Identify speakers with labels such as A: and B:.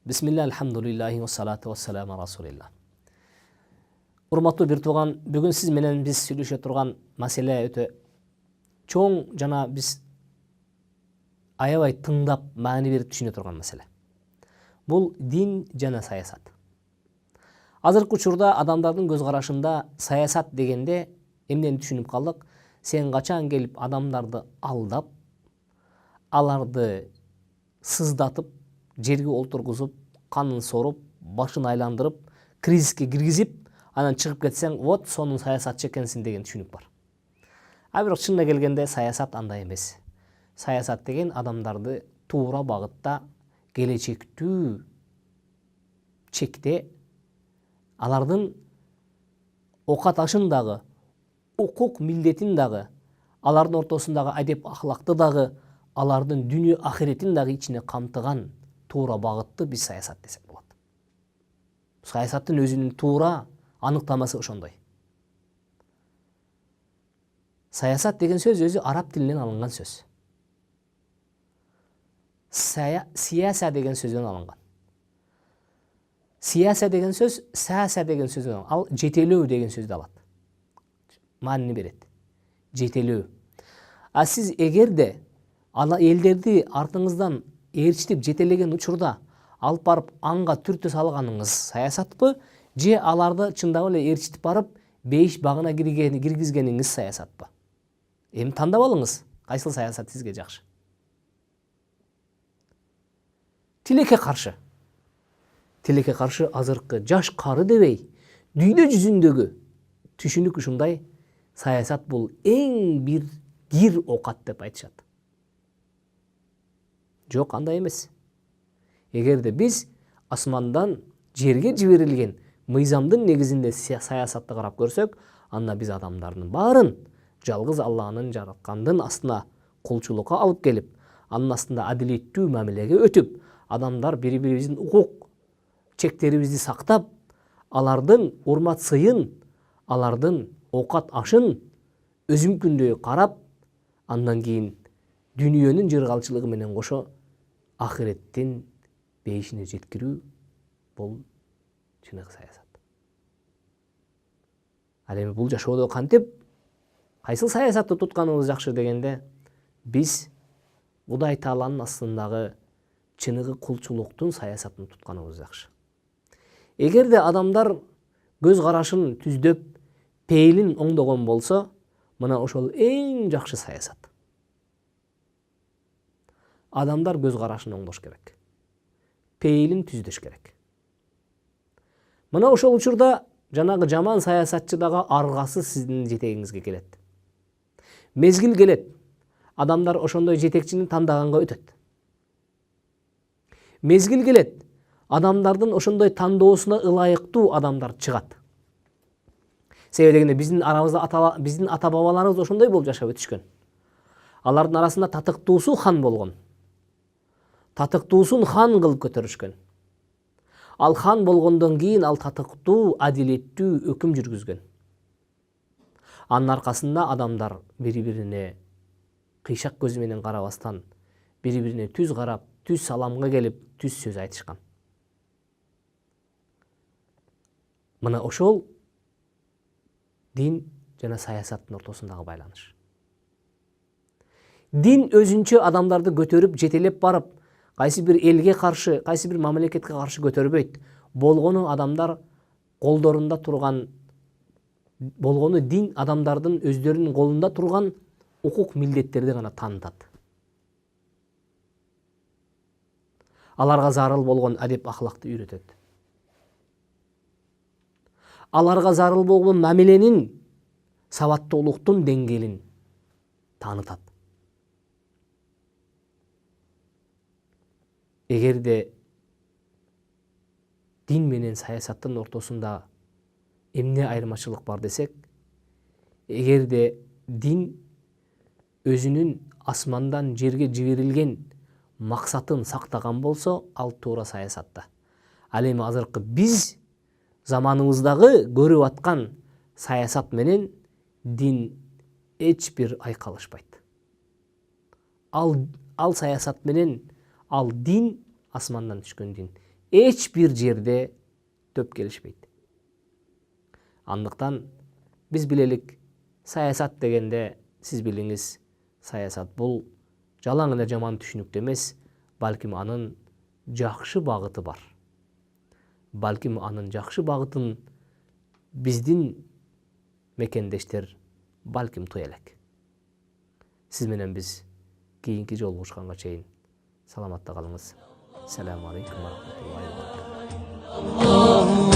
A: Бисмилля, алхамдулиллахи ва салату ва саламу расулилла. Урматтуу бир тууган, бүгүн сиз менен биз сүйлөшө турган маселе өтө чоң жана биз аябай тыңдап маани берип түшүнө турган маселе. Бул дин жана саясат. Азыркы учурда адамдардын көз карашында саясат дегенде эмнени түшүнүп калдык? Сен качан келип адамдарды алдап, аларды сыздатып, жерге олтургузуп, канын соруп, башын айландырып, кризиске киргизип, анан чыгып кетсең, вот сонун саясатчы экенсиң деген түшүнүк бар. А бирок чынына келгенде саясат андай эмес. Саясат деген адамдарды туура багытта, келечектүү чекте алардын окаташын дагы, укук милдетин дагы, алардын ортосундагы адеп ахлакты дагы, алардын дүнү ахиретин дагы ичине камтыган туура багытты биз саясат десек болот. Саясаттын өзүнүн туура аныктамасы ошондой. Саясат деген сөз өзү араб тилинен алынган сөз. Сияса деген сөздөн алынган. Сияса деген сөз, саяса деген сөздөн алынган. Ал жетелөө деген сөздү алат. Маанини берет. Жетелөө. А сиз эгерде элдерди артыңыздан ээрчитип жетелеген учурда алып барып анга түртө салганыңыз саясатпы, же аларды чындап эле ээрчитип барып бейиш багына киргизгениңиз саясатпы? Эми тандап алыңыз, кайсыл саясат сизге жакшы? Тилекке каршы. Тилекке каршы азыркы жаш кары дебей, дүйнө жүзүндөгү түшүнүк ушундай: саясат бул эң бир кир окат деп айтышат. Жок, андай эмес. Эгерде биз асмандан жерге жиберилген мыйзамдын негизинде саясатты карап көрсөк, анда биз адамдардын баарын жалгыз Алланын жараткандын астына кулчулукка алып келип, анын астында адилеттүү мамилеге өтүп, адамдар бири-бирибиздин укук чектерибизди сактап, алардын урмат сыйын, алардын оокат ашын өзүмкүндөй карап, андан кийин дүнүйөнүн жыргалчылыгы менен кошо ахиреттин бейишине жеткирүү бул чыныгы саясат. Ал эми бул жашоодо кантип кайсыл саясатты тутканыбыз жакшы дегенде, биз Кудай Тааланын астындагы чыныгы кулчулуктун саясатын тутканыбыз жакшы. Эгерде адамдар көз карашын түздөп, пейилин оңдогон болсо, мына ошол эң жакшы саясат. Адамдар көз карашын оңдош керек. Пейилин түздөш керек. Мына ошол учурда жанагы жаман саясатчы дагы аргасы сиздин жетегиңизге келет. Мезгил келет. Адамдар ошондой жетекчини тандаганга өтөт. Мезгил келет. Адамдардын ошондой тандоосуна ылайыктуу адамдар чыгат. Себеби дегенде биздин арабызда биздин ата бабаларыбыз ошондой болуп жашап өтүшкөн. Алардын арасында татыктуусу хан болгон. Татыктуусун хан кылып көтөрүшкөн. Ал хан болгондон кийин ал татыктуу, адилеттүү өкүм жүргүзгөн. Анын аркасында адамдар бири-бирине кыйшак көзү менен карабастан, бири-бирине түз карап, түз саламга келип, түз сөз айтышкан. Мына ошол дин жана саясаттын ортосундагы байланыш. Дин өзүнчө адамдарды көтөрүп, жетелеп барып, кайсы бир элге каршы, кайсы бир мамлекетке каршы көтөрбөйт. Болгону адамдар колдорунда турган, болгону дин адамдардын өздөрүнүн колунда турган укук милдеттерди гана таанытат. Аларга зарыл болгон адеп ахлакты үйрөтөт. Аларга зарыл болгон мамиленин, сабаттуулуктун деңгээлин таанытат. Эгерде дин менен саясаттын ортосунда эмне айырмачылык бар десек, эгерде дин өзүнүн асмандан жерге жиберилген максатын сактаган болсо, ал туура саясатта. Ал эми азыркы биз заманыбыздагы көрүп аткан саясат менен дин эч бир айкалышпайт. Ал саясат менен ал дин, асмандан түшкөн дин, эч бир жерде төп келишпейт. Андыктан биз билелик, саясат дегенде сиз билиңиз, саясат бул жалаң эле жаман түшүнүктө эмес, балким анын жакшы багыты бар. Балким анын жакшы багытын биздин мекендештер балким туя элек. Сиз менен биз кийинки жолугушканга чейин саламатта калыңыз. Assalamu alaikum wa rahmatullahi wa barakatuh.